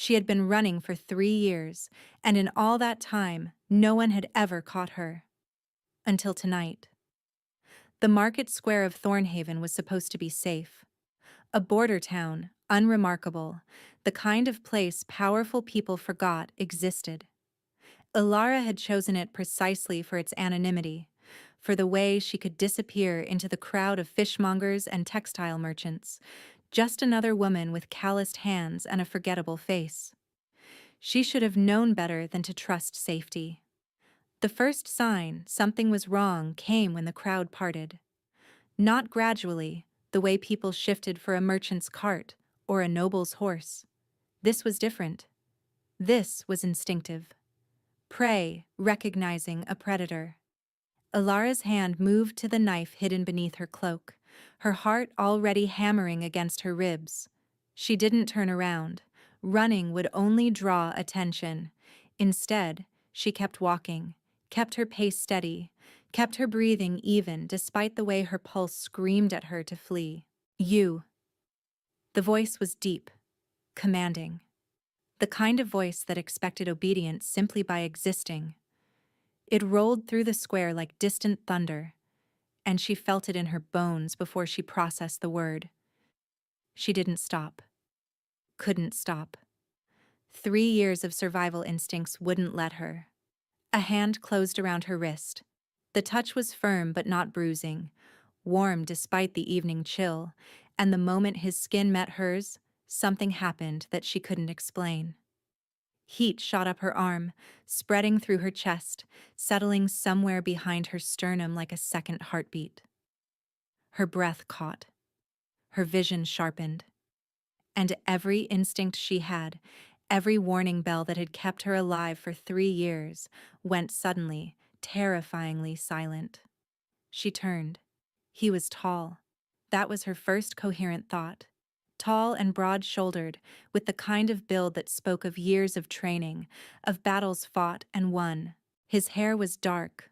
She had been running for 3 years, and in all that time, no one had ever caught her. Until tonight. The market square of Thornhaven was supposed to be safe. A border town, unremarkable, the kind of place powerful people forgot existed. Elara had chosen it precisely for its anonymity, for the way she could disappear into the crowd of fishmongers and textile merchants, just another woman with calloused hands and a forgettable face. She should have known better than to trust safety. The first sign something was wrong came when the crowd parted. Not gradually, the way people shifted for a merchant's cart or a noble's horse. This was different. This was instinctive. Prey recognizing a predator. Elara's hand moved to the knife hidden beneath her cloak, her heart already hammering against her ribs. She didn't turn around. Running would only draw attention. Instead, she kept walking, kept her pace steady, kept her breathing even despite the way her pulse screamed at her to flee. You. The voice was deep, commanding. The kind of voice that expected obedience simply by existing. It rolled through the square like distant thunder, and she felt it in her bones before she processed the word. She didn't stop. Couldn't stop. 3 years of survival instincts wouldn't let her. A hand closed around her wrist. The touch was firm but not bruising, warm despite the evening chill, and the moment his skin met hers, something happened that she couldn't explain. Heat shot up her arm, spreading through her chest, settling somewhere behind her sternum like a second heartbeat. Her breath caught. Her vision sharpened. And every instinct she had, every warning bell that had kept her alive for 3 years, went suddenly, terrifyingly silent. She turned. He was tall. That was her first coherent thought. Tall and broad-shouldered, with the kind of build that spoke of years of training, of battles fought and won. His hair was dark,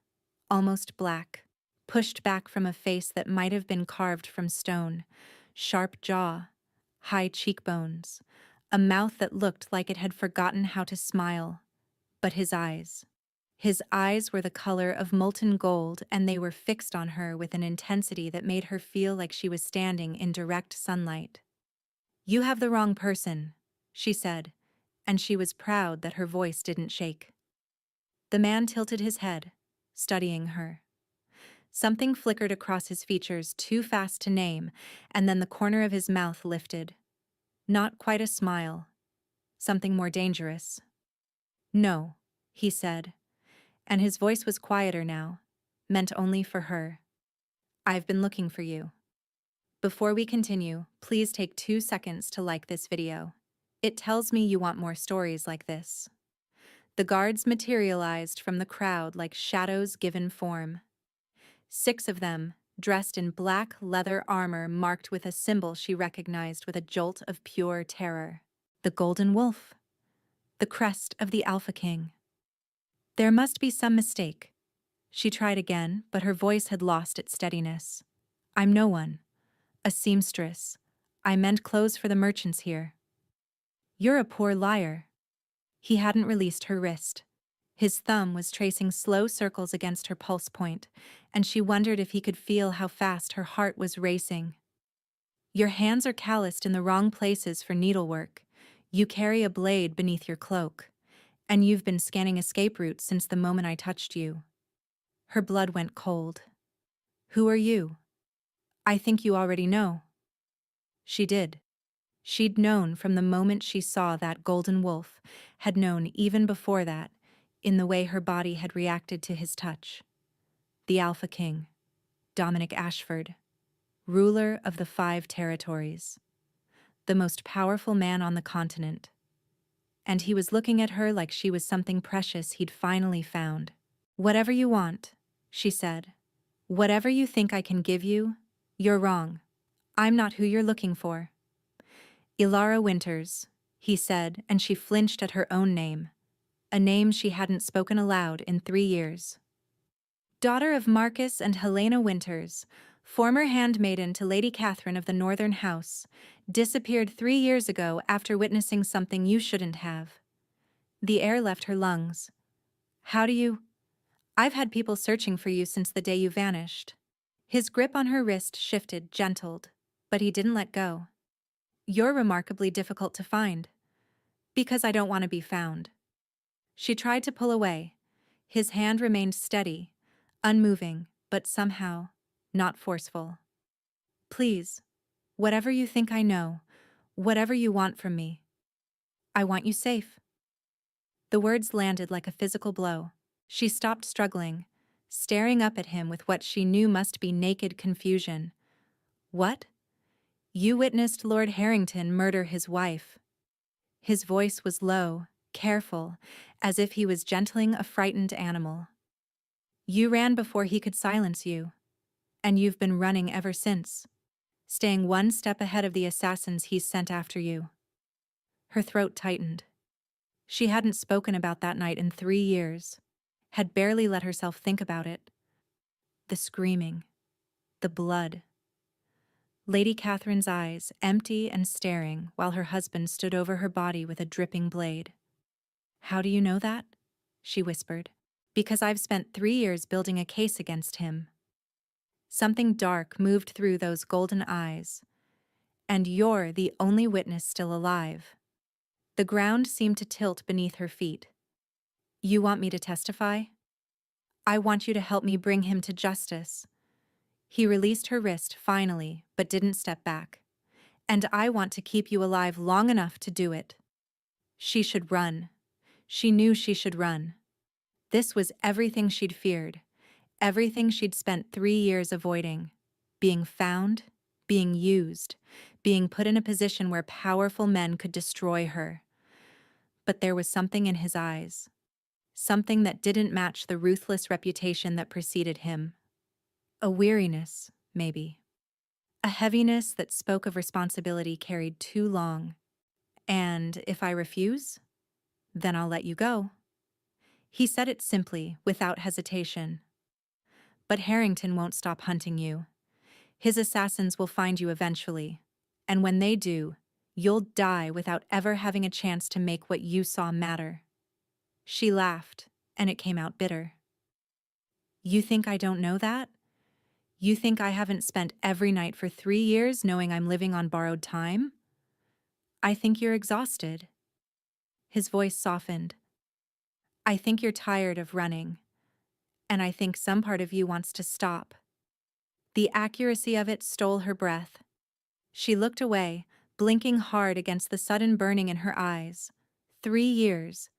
almost black, pushed back from a face that might have been carved from stone, sharp jaw, high cheekbones, a mouth that looked like it had forgotten how to smile. But his eyes were the color of molten gold, and they were fixed on her with an intensity that made her feel like she was standing in direct sunlight. "You have the wrong person," she said, and she was proud that her voice didn't shake. The man tilted his head, studying her. Something flickered across his features too fast to name, and then the corner of his mouth lifted. Not quite a smile. Something more dangerous. "No," he said, and his voice was quieter now, meant only for her. "I've been looking for you." Before we continue, please take 2 seconds to like this video. It tells me you want more stories like this. The guards materialized from the crowd like shadows given form. 6 of them, dressed in black leather armor marked with a symbol she recognized with a jolt of pure terror. The Golden Wolf. The crest of the Alpha King. There must be some mistake. She tried again, but her voice had lost its steadiness. "I'm no one. A seamstress. I mend clothes for the merchants here." "You're a poor liar." He hadn't released her wrist. His thumb was tracing slow circles against her pulse point, and she wondered if he could feel how fast her heart was racing. "Your hands are calloused in the wrong places for needlework. You carry a blade beneath your cloak, and you've been scanning escape routes since the moment I touched you." Her blood went cold. "Who are you?" "I think you already know." She did. She'd known from the moment she saw that golden wolf, had known even before that, in the way her body had reacted to his touch. The Alpha King, Dominic Ashford, ruler of the 5 territories, the most powerful man on the continent. And he was looking at her like she was something precious he'd finally found. "Whatever you want," she said. "Whatever you think I can give you, you're wrong. I'm not who you're looking for." "Elara Winters," he said, and she flinched at her own name, a name she hadn't spoken aloud in 3 years. Daughter of Marcus and Helena Winters, Former handmaiden to Lady Catherine of the Northern House, disappeared 3 years ago after witnessing something you shouldn't have. The air left her lungs. How do you? I've had people searching for you since the day you vanished. His grip on her wrist shifted, gentled, but he didn't let go. You're remarkably difficult to find. Because I don't want to be found. She tried to pull away. His hand remained steady, unmoving, but somehow not forceful. Please, whatever you think I know, whatever you want from me, I want you safe. The words landed like a physical blow. She stopped struggling, staring up at him with what she knew must be naked confusion. What? You witnessed Lord Harrington murder his wife. His voice was low, careful, as if he was gentling a frightened animal. You ran before he could silence you, and you've been running ever since, staying one step ahead of the assassins he sent after you. Her throat tightened. She hadn't spoken about that night in 3 years, had barely let herself think about it. The screaming, the blood. Lady Catherine's eyes, empty and staring, while her husband stood over her body with a dripping blade. How do you know that? She whispered. Because I've spent 3 years building a case against him. Something dark moved through those golden eyes. And you're the only witness still alive. The ground seemed to tilt beneath her feet. You want me to testify? I want you to help me bring him to justice. He released her wrist finally, but didn't step back. And I want to keep you alive long enough to do it. She should run. She knew she should run. This was everything she'd feared, everything she'd spent 3 years avoiding. Being found, being used, being put in a position where powerful men could destroy her. But there was something in his eyes. Something that didn't match the ruthless reputation that preceded him. A weariness, maybe. A heaviness that spoke of responsibility carried too long. And if I refuse, then I'll let you go. He said it simply, without hesitation. But Harrington won't stop hunting you. His assassins will find you eventually. And when they do, you'll die without ever having a chance to make what you saw matter. She laughed, and it came out bitter. You think I don't know that? You think I haven't spent every night for 3 years knowing I'm living on borrowed time? I think you're exhausted. His voice softened. I think you're tired of running. And I think some part of you wants to stop. The accuracy of it stole her breath. She looked away, blinking hard against the sudden burning in her eyes. 3 years.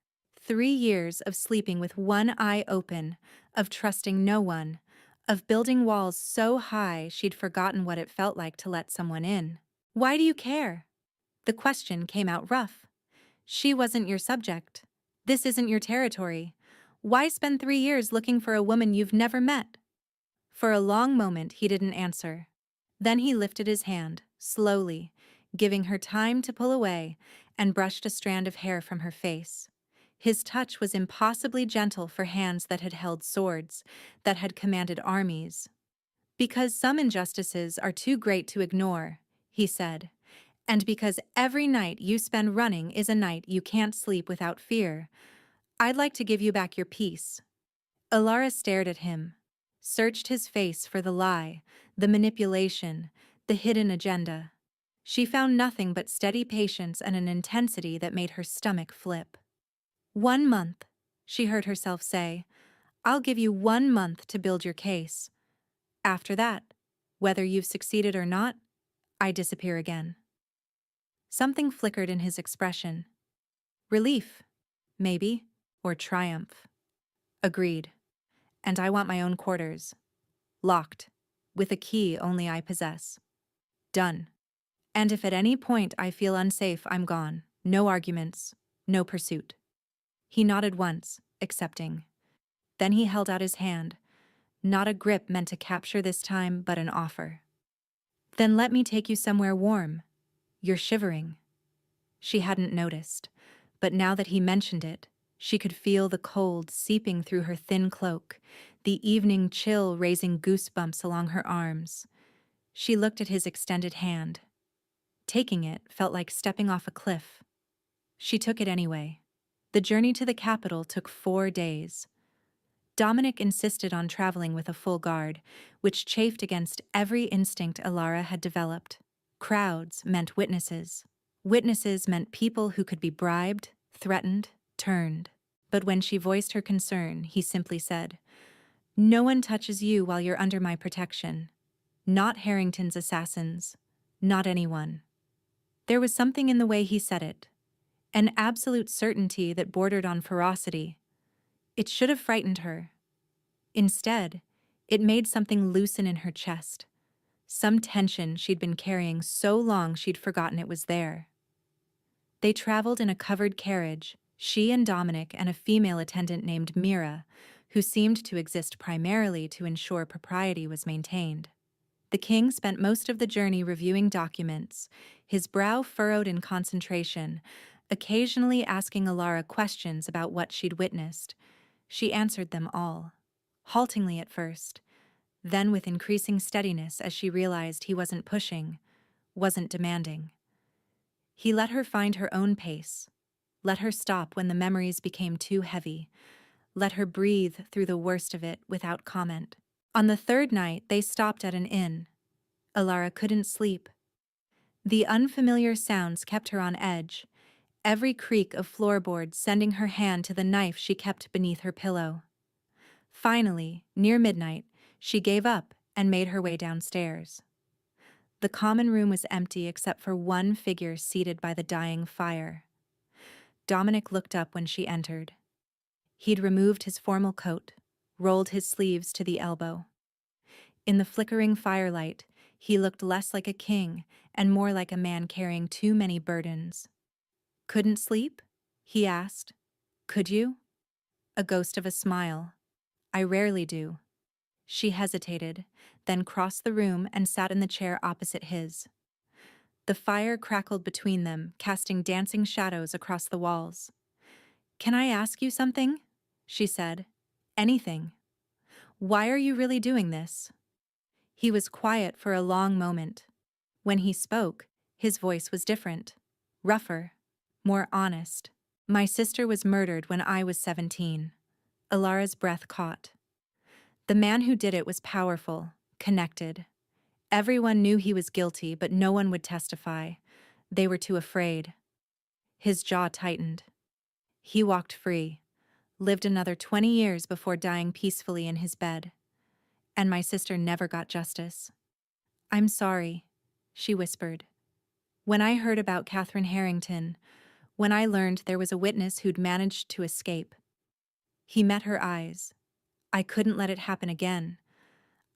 3 years of sleeping with one eye open, of trusting no one, of building walls so high she'd forgotten what it felt like to let someone in. Why do you care? The question came out rough. She wasn't your subject. This isn't your territory. Why spend 3 years looking for a woman you've never met? For a long moment he didn't answer. Then he lifted his hand, slowly, giving her time to pull away, and brushed a strand of hair from her face. His touch was impossibly gentle for hands that had held swords, that had commanded armies. Because some injustices are too great to ignore, he said, and because every night you spend running is a night you can't sleep without fear, I'd like to give you back your peace. Elara stared at him, searched his face for the lie, the manipulation, the hidden agenda. She found nothing but steady patience and an intensity that made her stomach flip. 1 month, she heard herself say. I'll give you 1 month to build your case. After that, whether you've succeeded or not, I disappear again. Something flickered in his expression. Relief, maybe, or triumph. Agreed. And I want my own quarters. Locked, with a key only I possess. Done. And if at any point I feel unsafe, I'm gone. No arguments, no pursuit. He nodded once, accepting. Then he held out his hand, not a grip meant to capture this time, but an offer. Then let me take you somewhere warm. You're shivering. She hadn't noticed, but now that he mentioned it, she could feel the cold seeping through her thin cloak, the evening chill raising goosebumps along her arms. She looked at his extended hand. Taking it felt like stepping off a cliff. She took it anyway. The journey to the capital took 4 days. Dominic insisted on traveling with a full guard, which chafed against every instinct Elara had developed. Crowds meant witnesses. Witnesses meant people who could be bribed, threatened, turned. But when she voiced her concern, he simply said, "No one touches you while you're under my protection. Not Harrington's assassins. Not anyone." There was something in the way he said it. An absolute certainty that bordered on ferocity. It should have frightened her. Instead, it made something loosen in her chest. Some tension she'd been carrying so long she'd forgotten it was there. They traveled in a covered carriage, she and Dominic and a female attendant named Mira, who seemed to exist primarily to ensure propriety was maintained. The king spent most of the journey reviewing documents, his brow furrowed in concentration, occasionally asking Elara questions about what she'd witnessed. She answered them all, haltingly at first, then with increasing steadiness as she realized he wasn't pushing, wasn't demanding. He let her find her own pace, let her stop when the memories became too heavy, let her breathe through the worst of it without comment. On the 3rd night, they stopped at an inn. Elara couldn't sleep. The unfamiliar sounds kept her on edge, every creak of floorboards sending her hand to the knife she kept beneath her pillow. Finally, near midnight, she gave up and made her way downstairs. The common room was empty except for one figure seated by the dying fire. Dominic looked up when she entered. He'd removed his formal coat, rolled his sleeves to the elbow. In the flickering firelight, he looked less like a king and more like a man carrying too many burdens. "Couldn't sleep?" he asked. "Could you?" A ghost of a smile. "I rarely do." She hesitated, then crossed the room and sat in the chair opposite his. The fire crackled between them, casting dancing shadows across the walls. "Can I ask you something?" she said. "Anything. Why are you really doing this?" He was quiet for a long moment. When he spoke, his voice was different, rougher, more honest. "My sister was murdered when I was 17. Elara's breath caught. The man who did it was powerful, connected. Everyone knew he was guilty, but no one would testify. They were too afraid. His jaw tightened. He walked free, lived another 20 years before dying peacefully in his bed. And my sister never got justice. "I'm sorry," she whispered. "When I heard about Catherine Harrington, when I learned there was a witness who'd managed to escape." He met her eyes. "I couldn't let it happen again.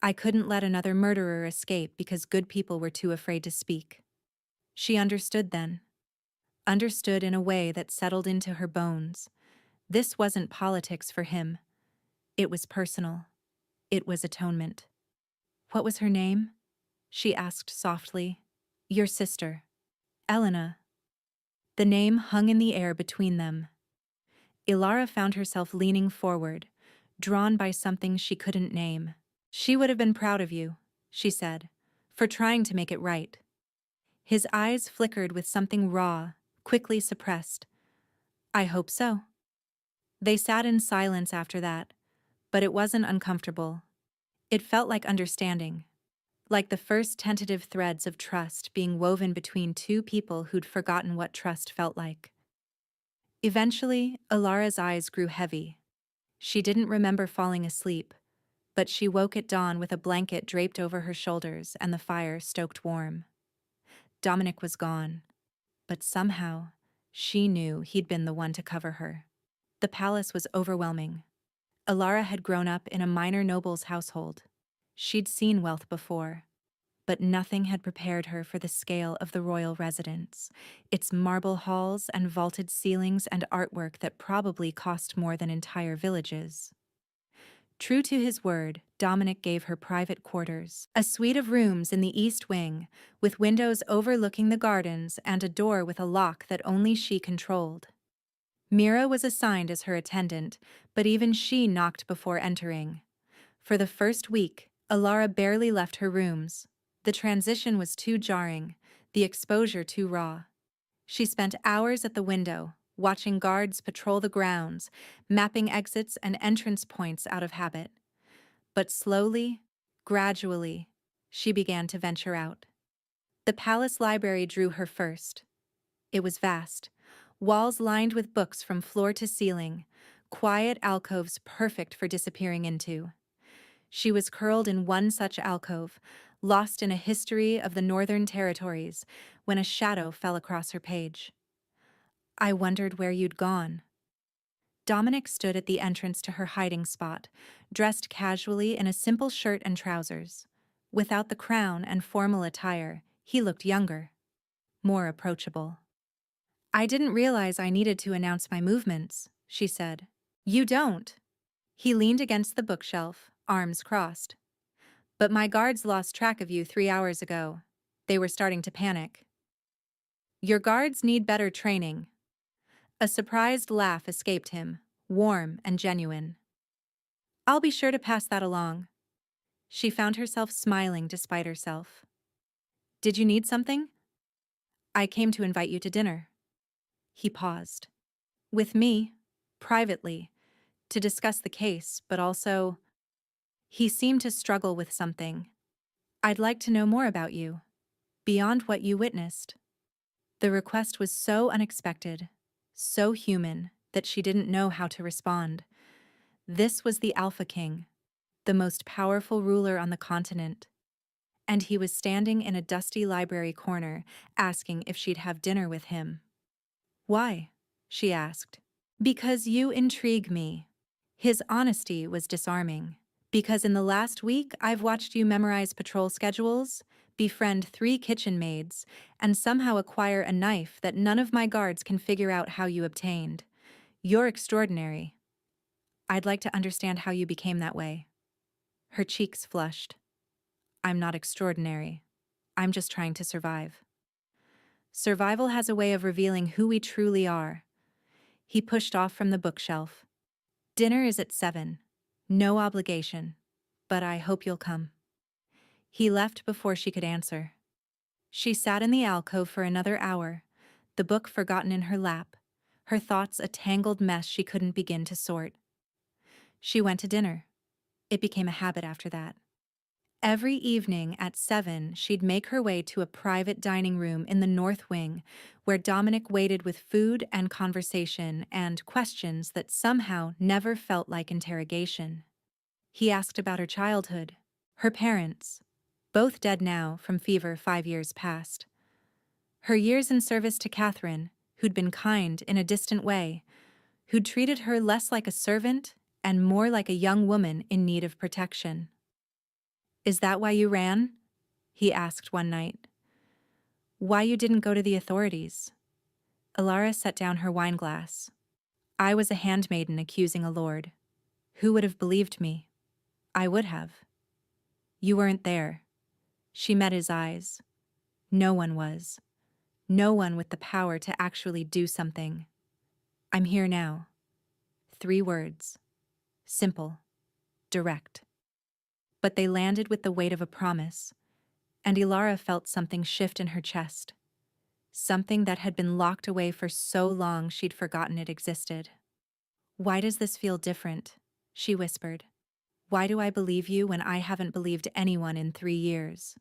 I couldn't let another murderer escape because good people were too afraid to speak." She understood then. Understood in a way that settled into her bones. This wasn't politics for him. It was personal. It was atonement. "What was her name?" she asked softly. "Your sister." "Elena." The name hung in the air between them. Elara found herself leaning forward, drawn by something she couldn't name. "She would have been proud of you," she said, "for trying to make it right." His eyes flickered with something raw, quickly suppressed. "I hope so." They sat in silence after that, but it wasn't uncomfortable. It felt like understanding, like the first tentative threads of trust being woven between two people who'd forgotten what trust felt like. Eventually, Elara's eyes grew heavy. She didn't remember falling asleep, but she woke at dawn with a blanket draped over her shoulders and the fire stoked warm. Dominic was gone, but somehow, she knew he'd been the one to cover her. The palace was overwhelming. Elara had grown up in a minor noble's household. She'd seen wealth before, but nothing had prepared her for the scale of the royal residence, its marble halls and vaulted ceilings and artwork that probably cost more than entire villages. True to his word, Dominic gave her private quarters, a suite of rooms in the east wing, with windows overlooking the gardens and a door with a lock that only she controlled. Mira was assigned as her attendant, but even she knocked before entering. For the first week, Elara barely left her rooms. The transition was too jarring, the exposure too raw. She spent hours at the window, watching guards patrol the grounds, mapping exits and entrance points out of habit. But slowly, gradually, she began to venture out. The palace library drew her first. It was vast, walls lined with books from floor to ceiling, quiet alcoves perfect for disappearing into. She was curled in one such alcove, lost in a history of the Northern Territories, when a shadow fell across her page. I wondered where you'd gone. Dominic stood at the entrance to her hiding spot, dressed casually in a simple shirt and trousers. Without the crown and formal attire, he looked younger, more approachable. I didn't realize I needed to announce my movements, she said. You don't. He leaned against the bookshelf, arms crossed. But my guards lost track of you 3 hours ago. They were starting to panic. Your guards need better training. A surprised laugh escaped him, warm and genuine. I'll be sure to pass that along. She found herself smiling despite herself. Did you need something? I came to invite you to dinner. He paused. With me, privately, to discuss the case, but also... He seemed to struggle with something. I'd like to know more about you, beyond what you witnessed. The request was so unexpected, so human, that she didn't know how to respond. This was the Alpha King, the most powerful ruler on the continent. And he was standing in a dusty library corner, asking if she'd have dinner with him. Why? She asked. Because you intrigue me. His honesty was disarming. Because in the last week, I've watched you memorize patrol schedules, befriend 3 kitchen maids, and somehow acquire a knife that none of my guards can figure out how you obtained. You're extraordinary. I'd like to understand how you became that way. Her cheeks flushed. I'm not extraordinary. I'm just trying to survive. Survival has a way of revealing who we truly are. He pushed off from the bookshelf. Dinner is at 7. No obligation. But I hope you'll come. He left before she could answer. She sat in the alcove for another hour, the book forgotten in her lap, her thoughts a tangled mess she couldn't begin to sort. She went to dinner. It became a habit after that. Every evening at 7, she'd make her way to a private dining room in the north wing, where Dominic waited with food and conversation and questions that somehow never felt like interrogation. He asked about her childhood, her parents, both dead now from fever 5 years past. Her years in service to Catherine, who'd been kind in a distant way, who'd treated her less like a servant and more like a young woman in need of protection. Is that why you ran? He asked one night. Why you didn't go to the authorities? Elara set down her wineglass. I was a handmaiden accusing a lord. Who would have believed me? I would have. You weren't there. She met his eyes. No one was. No one with the power to actually do something. I'm here now. 3 words. Simple. Direct. But they landed with the weight of a promise, and Elara felt something shift in her chest. Something that had been locked away for so long she'd forgotten it existed. Why does this feel different? She whispered. Why do I believe you when I haven't believed anyone in 3 years?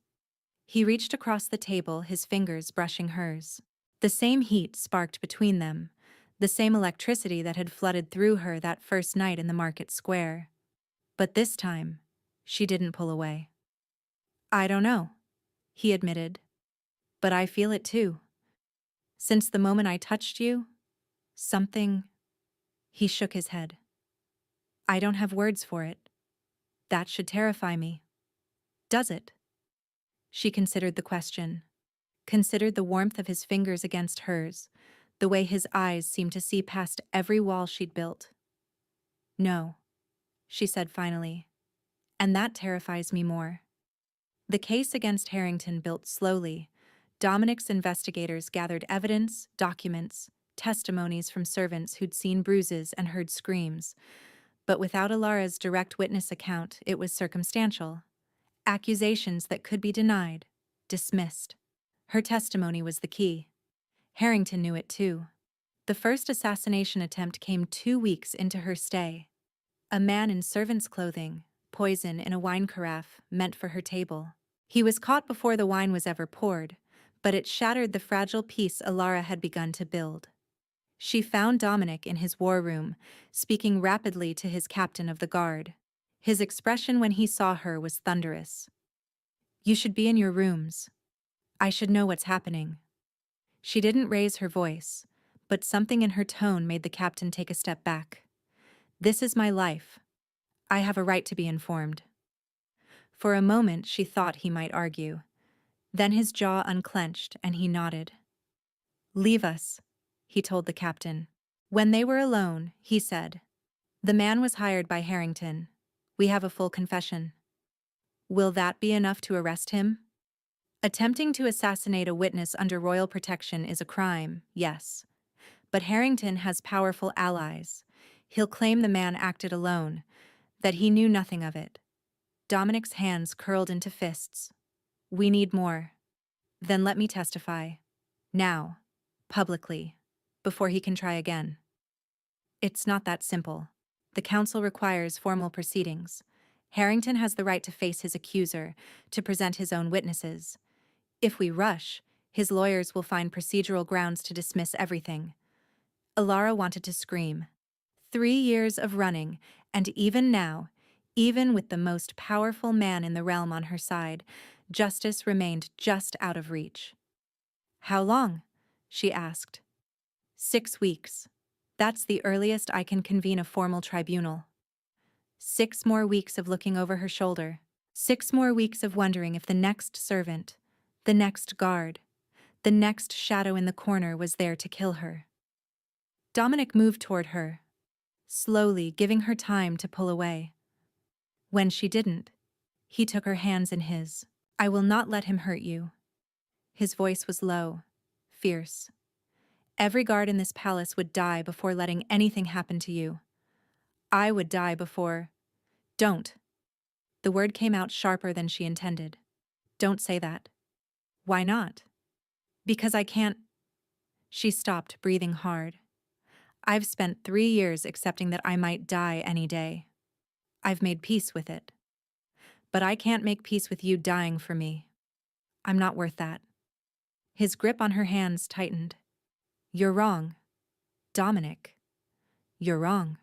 He reached across the table, his fingers brushing hers. The same heat sparked between them, the same electricity that had flooded through her that first night in the market square. But this time, she didn't pull away. I don't know, he admitted. But I feel it too. Since the moment I touched you, something... He shook his head. I don't have words for it. That should terrify me. Does it? She considered the question. Considered the warmth of his fingers against hers, the way his eyes seemed to see past every wall she'd built. No, she said finally. And that terrifies me more. The case against Harrington built slowly. Dominic's investigators gathered evidence, documents, testimonies from servants who'd seen bruises and heard screams. But without Elara's direct witness account, it was circumstantial. Accusations that could be denied, dismissed. Her testimony was the key. Harrington knew it too. The first assassination attempt came 2 weeks into her stay. A man in servant's clothing, poison in a wine carafe meant for her table. He was caught before the wine was ever poured, but it shattered the fragile peace Elara had begun to build. She found Dominic in his war room, speaking rapidly to his captain of the guard. His expression when he saw her was thunderous. "You should be in your rooms. I should know what's happening." She didn't raise her voice, but something in her tone made the captain take a step back. "This is my life. I have a right to be informed." For a moment she thought he might argue. Then his jaw unclenched and he nodded. "Leave us," he told the captain. When they were alone, he said, "The man was hired by Harrington. We have a full confession. Will that be enough to arrest him?" Attempting to assassinate a witness under royal protection is a crime, yes. But Harrington has powerful allies. He'll claim the man acted alone, that he knew nothing of it. Dominic's hands curled into fists. "We need more." "Then let me testify. Now. Publicly. Before he can try again." "It's not that simple. The council requires formal proceedings. Harrington has the right to face his accuser, to present his own witnesses. If we rush, his lawyers will find procedural grounds to dismiss everything." Elara wanted to scream. 3 years of running, and even now, even with the most powerful man in the realm on her side, justice remained just out of reach. "How long?" she asked. 6 weeks. That's the earliest I can convene a formal tribunal. 6 more weeks of looking over her shoulder. 6 more weeks of wondering if the next servant, the next guard, the next shadow in the corner was there to kill her. Dominic moved toward her, slowly giving her time to pull away. When she didn't, he took her hands in his. "I will not let him hurt you." His voice was low, fierce. "Every guard in this palace would die before letting anything happen to you. I would die before—" "Don't." The word came out sharper than she intended. "Don't say that." "Why not?" "Because I can't—" She stopped, breathing hard. "I've spent 3 years accepting that I might die any day. I've made peace with it. But I can't make peace with you dying for me. I'm not worth that." His grip on her hands tightened. "You're wrong. Dominic. You're wrong."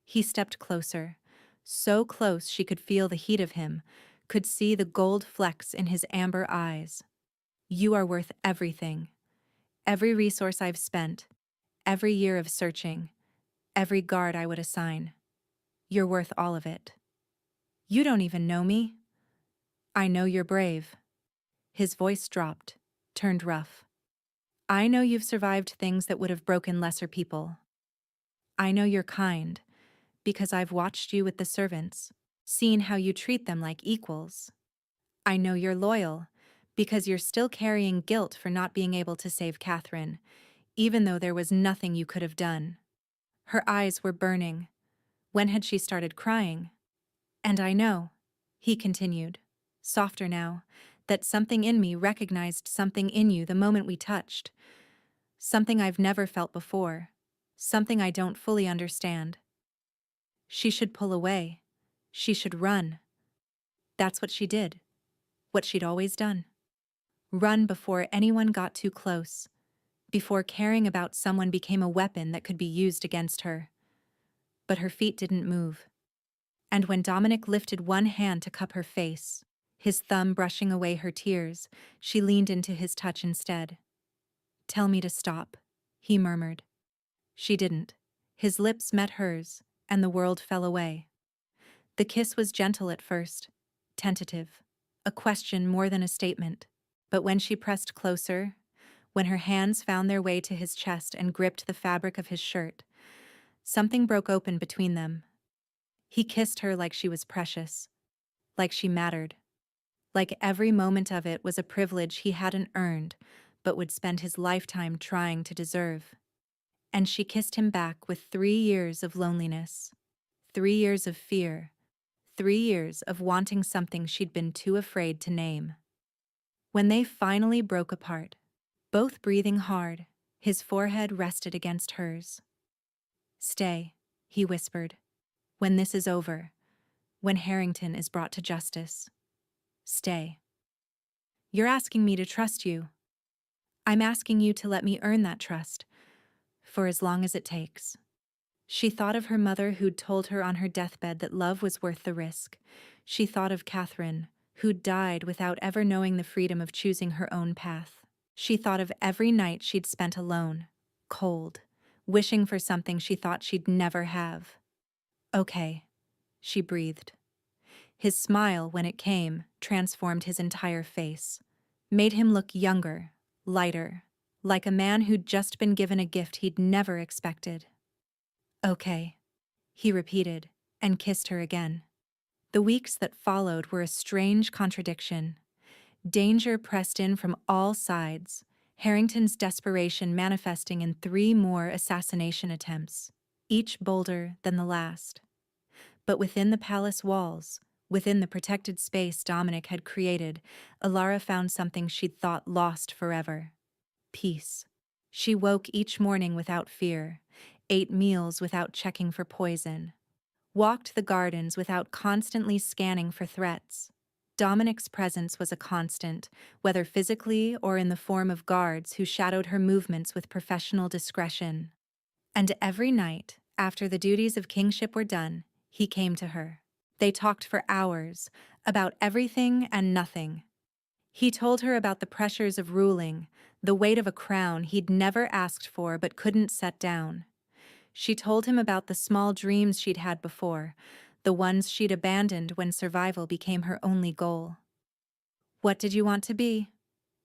He stepped closer, so close she could feel the heat of him, could see the gold flecks in his amber eyes. "You are worth everything. Every resource I've spent, every year of searching, every guard I would assign. You're worth all of it. You don't even know me. I know you're brave." His voice dropped, turned rough. "I know you've survived things that would have broken lesser people. I know you're kind, because I've watched you with the servants, seen how you treat them like equals. I know you're loyal, because you're still carrying guilt for not being able to save Catherine, even though there was nothing you could have done." Her eyes were burning. When had she started crying? "And I know," he continued, softer now, "that something in me recognized something in you the moment we touched. Something I've never felt before. Something I don't fully understand." She should pull away. She should run. That's what she did. What she'd always done. Run before anyone got too close. Before caring about someone became a weapon that could be used against her. But her feet didn't move. And when Dominic lifted one hand to cup her face, his thumb brushing away her tears, she leaned into his touch instead. "Tell me to stop," he murmured. She didn't. His lips met hers, and the world fell away. The kiss was gentle at first, tentative, a question more than a statement. But when she pressed closer, when her hands found their way to his chest and gripped the fabric of his shirt, something broke open between them. He kissed her like she was precious, like she mattered, like every moment of it was a privilege he hadn't earned but would spend his lifetime trying to deserve. And she kissed him back with 3 years of loneliness, 3 years of fear, 3 years of wanting something she'd been too afraid to name. When they finally broke apart, both breathing hard, his forehead rested against hers. "Stay," he whispered. "When this is over, when Harrington is brought to justice. Stay. You're asking me to trust you. I'm asking you to let me earn that trust, for as long as it takes." She thought of her mother who'd told her on her deathbed that love was worth the risk. She thought of Catherine, who'd died without ever knowing the freedom of choosing her own path. She thought of every night she'd spent alone, cold, wishing for something she thought she'd never have. "Okay," she breathed. His smile, when it came, transformed his entire face, made him look younger, lighter, like a man who'd just been given a gift he'd never expected. "Okay," he repeated, and kissed her again. The weeks that followed were a strange contradiction. Danger pressed in from all sides, Harrington's desperation manifesting in 3 more assassination attempts, each bolder than the last. But within the palace walls, within the protected space Dominic had created, Elara found something she'd thought lost forever: peace. She woke each morning without fear, ate meals without checking for poison, walked the gardens without constantly scanning for threats. Dominic's presence was a constant, whether physically or in the form of guards who shadowed her movements with professional discretion. And every night, after the duties of kingship were done, he came to her. They talked for hours, about everything and nothing. He told her about the pressures of ruling, the weight of a crown he'd never asked for but couldn't set down. She told him about the small dreams she'd had before, the ones she'd abandoned when survival became her only goal. "What did you want to be?"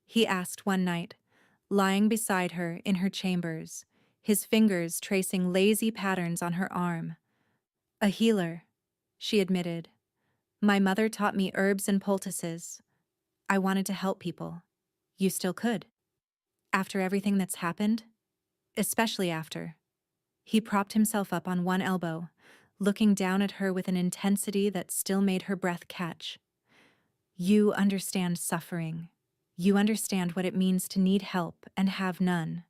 he asked one night, lying beside her in her chambers, his fingers tracing lazy patterns on her arm. "A healer," she admitted. "My mother taught me herbs and poultices. I wanted to help people. You still could. After everything that's happened, especially after." He propped himself up on one elbow, looking down at her with an intensity that still made her breath catch. "You understand suffering. You understand what it means to need help and have none.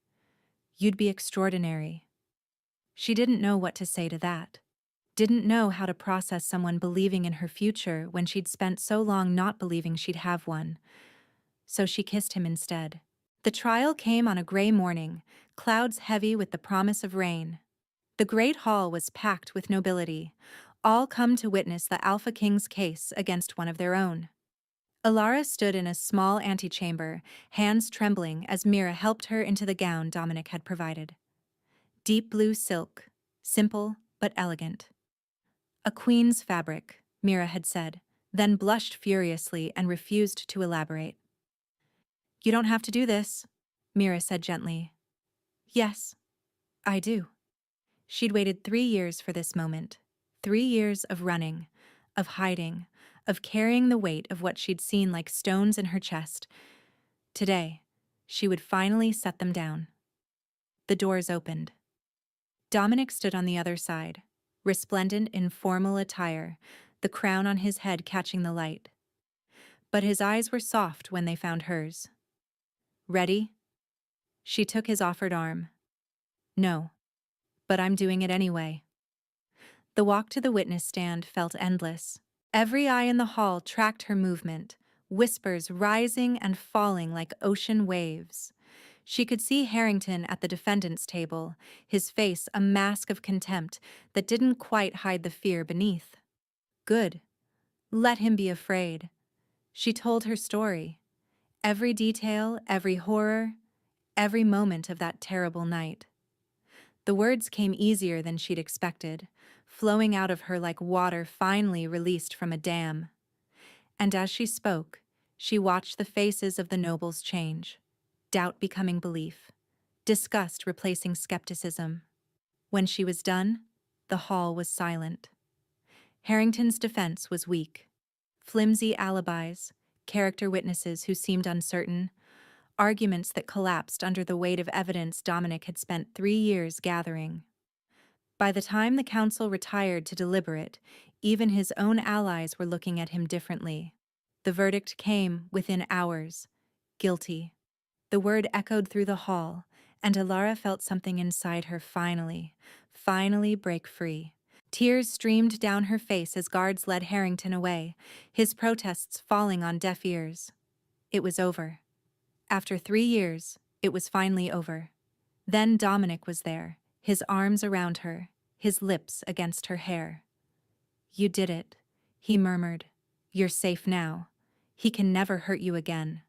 You'd be extraordinary." She didn't know what to say to that. Didn't know how to process someone believing in her future when she'd spent so long not believing she'd have one. So she kissed him instead. The trial came on a gray morning, clouds heavy with the promise of rain. The great hall was packed with nobility, all come to witness the Alpha King's case against one of their own. Elara stood in a small antechamber, hands trembling as Mira helped her into the gown Dominic had provided. Deep blue silk, simple but elegant. "A queen's fabric," Mira had said, then blushed furiously and refused to elaborate. "You don't have to do this," Mira said gently. "Yes, I do." She'd waited 3 years for this moment. 3 years of running, of hiding, of carrying the weight of what she'd seen like stones in her chest. Today, she would finally set them down. The doors opened. Dominic stood on the other side, resplendent in formal attire, the crown on his head catching the light. But his eyes were soft when they found hers. "Ready?" She took his offered arm. "No, but I'm doing it anyway." The walk to the witness stand felt endless. Every eye in the hall tracked her movement, whispers rising and falling like ocean waves. She could see Harrington at the defendant's table, his face a mask of contempt that didn't quite hide the fear beneath. Good. Let him be afraid. She told her story. Every detail, every horror, every moment of that terrible night. The words came easier than she'd expected, flowing out of her like water finally released from a dam. And as she spoke, she watched the faces of the nobles change, doubt becoming belief, disgust replacing skepticism. When she was done, the hall was silent. Harrington's defense was weak. Flimsy alibis, character witnesses who seemed uncertain, arguments that collapsed under the weight of evidence Dominic had spent 3 years gathering. By the time the council retired to deliberate, even his own allies were looking at him differently. The verdict came within hours, Guilty. The word echoed through the hall, and Elara felt something inside her finally break free. Tears streamed down her face as guards led Harrington away, his protests falling on deaf ears. It was over. After 3 years, it was finally over. Then Dominic was there, his arms around her, his lips against her hair. "You did it," he murmured. "You're safe now. He can never hurt you again."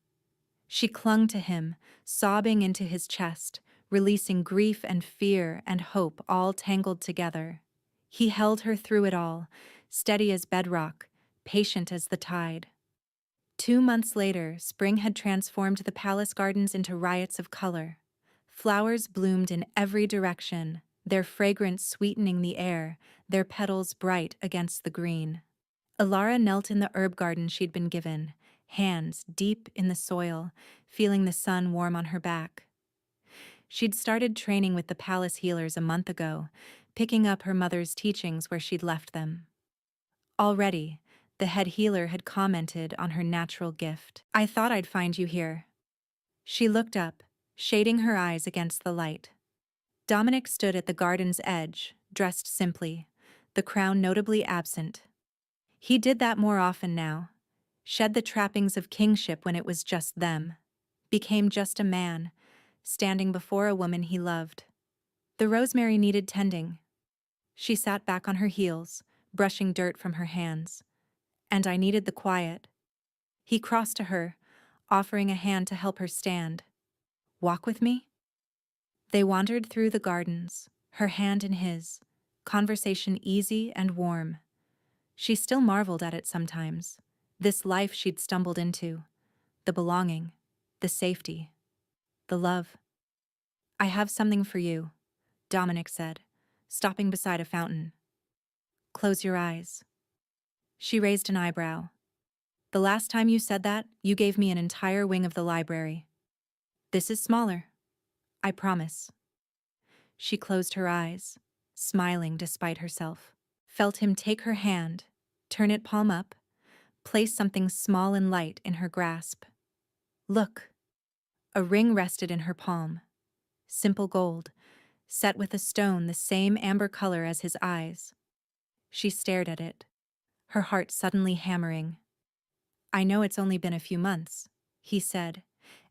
She clung to him, sobbing into his chest, releasing grief and fear and hope all tangled together. He held her through it all, steady as bedrock, patient as the tide. 2 months later, spring had transformed the palace gardens into riots of color. Flowers bloomed in every direction, their fragrance sweetening the air, their petals bright against the green. Elara knelt in the herb garden she'd been given, hands deep in the soil, feeling the sun warm on her back. She'd started training with the palace healers a month ago, picking up her mother's teachings where she'd left them. Already, the head healer had commented on her natural gift. "I thought I'd find you here." She looked up, shading her eyes against the light. Dominic stood at the garden's edge, dressed simply, the crown notably absent. He did that more often now, shed the trappings of kingship when it was just them, became just a man, standing before a woman he loved. The rosemary needed tending. She sat back on her heels, brushing dirt from her hands. And I needed the quiet. He crossed to her, offering a hand to help her stand. "Walk with me?" They wandered through the gardens, her hand in his, conversation easy and warm. She still marveled at it sometimes, this life she'd stumbled into, the belonging, the safety, the love. "I have something for you," Dominic said, stopping beside a fountain. "Close your eyes." She raised an eyebrow. "The last time you said that, you gave me an entire wing of the library. This is smaller. I promise." She closed her eyes, smiling despite herself, felt him take her hand, turn it palm up, place something small and light in her grasp. "Look." A ring rested in her palm. Simple gold, set with a stone the same amber color as his eyes. She stared at it, her heart suddenly hammering. "I know it's only been a few months," he said,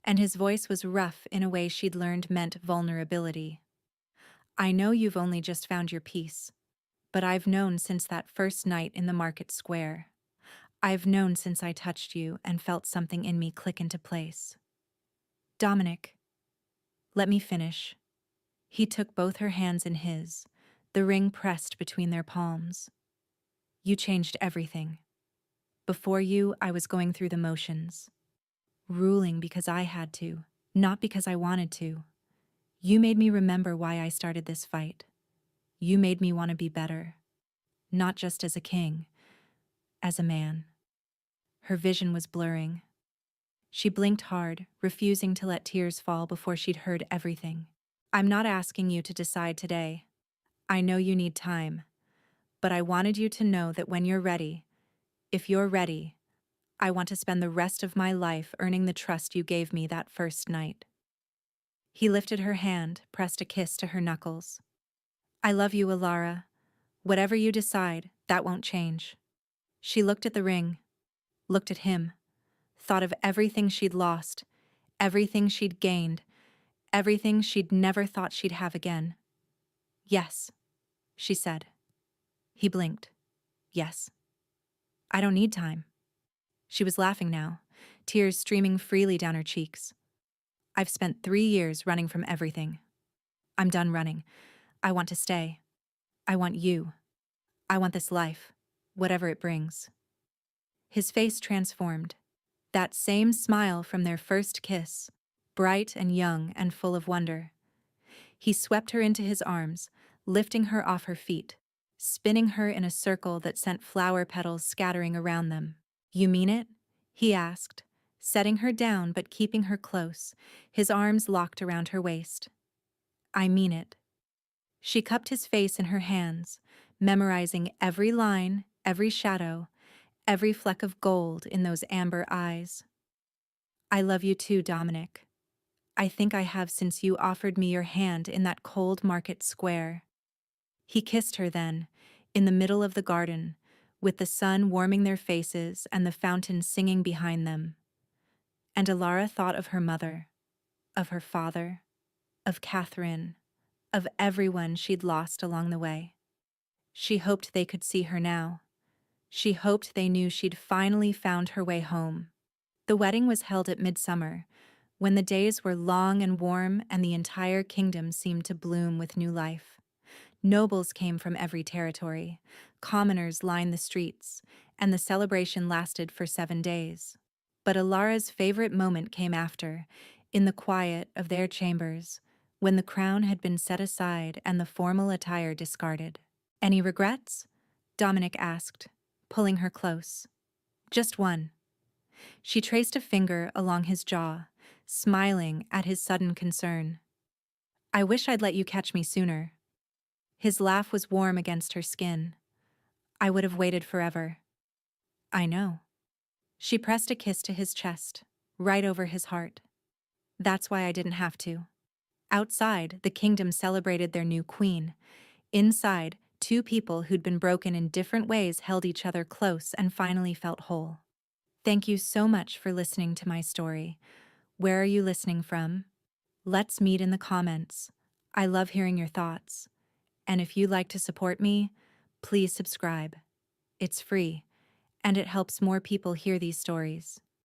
and his voice was rough in a way she'd learned meant vulnerability. "I know you've only just found your peace, but I've known since that first night in the market square. I've known since I touched you and felt something in me click into place." "Dominic, let me finish." He took both her hands in his, the ring pressed between their palms. "You changed everything. Before you, I was going through the motions, ruling because I had to, not because I wanted to. You made me remember why I started this fight. You made me want to be better, not just as a king, as a man." Her vision was blurring. She blinked hard, refusing to let tears fall before she'd heard everything. "I'm not asking you to decide today. I know you need time, but I wanted you to know that when you're ready, if you're ready, I want to spend the rest of my life earning the trust you gave me that first night." He lifted her hand, pressed a kiss to her knuckles. "I love you, Elara. Whatever you decide, that won't change." She looked at the ring, looked at him, thought of everything she'd lost, everything she'd gained, everything she'd never thought she'd have again. "Yes," she said. He blinked. "Yes. I don't need time." She was laughing now, tears streaming freely down her cheeks. "I've spent 3 years running from everything. I'm done running. I want to stay. I want you. I want this life, whatever it brings." His face transformed. That same smile from their first kiss, bright and young and full of wonder. He swept her into his arms, lifting her off her feet, spinning her in a circle that sent flower petals scattering around them. "You mean it?" he asked, setting her down but keeping her close, his arms locked around her waist. "I mean it." She cupped his face in her hands, memorizing every line, every shadow, every fleck of gold in those amber eyes. I love you too, Dominic. I think I have since you offered me your hand in that cold market square. He kissed her then, in the middle of the garden, with the sun warming their faces and the fountain singing behind them. And Elara thought of her mother, of her father, of Catherine, of everyone she'd lost along the way. She hoped they could see her now. She hoped they knew she'd finally found her way home. The wedding was held at midsummer, when the days were long and warm and the entire kingdom seemed to bloom with new life. Nobles came from every territory, commoners lined the streets, and the celebration lasted for 7 days. But Alara's favorite moment came after, in the quiet of their chambers, when the crown had been set aside and the formal attire discarded. Any regrets? Dominic asked, pulling her close. Just one. She traced a finger along his jaw, smiling at his sudden concern. I wish I'd let you catch me sooner. His laugh was warm against her skin. I would have waited forever. I know. She pressed a kiss to his chest, right over his heart. That's why I didn't have to. Outside, the kingdom celebrated their new queen. Inside, two people who'd been broken in different ways held each other close and finally felt whole. Thank you so much for listening to my story. Where are you listening from? Let's meet in the comments. I love hearing your thoughts. And if you'd like to support me, please subscribe. It's free, and it helps more people hear these stories.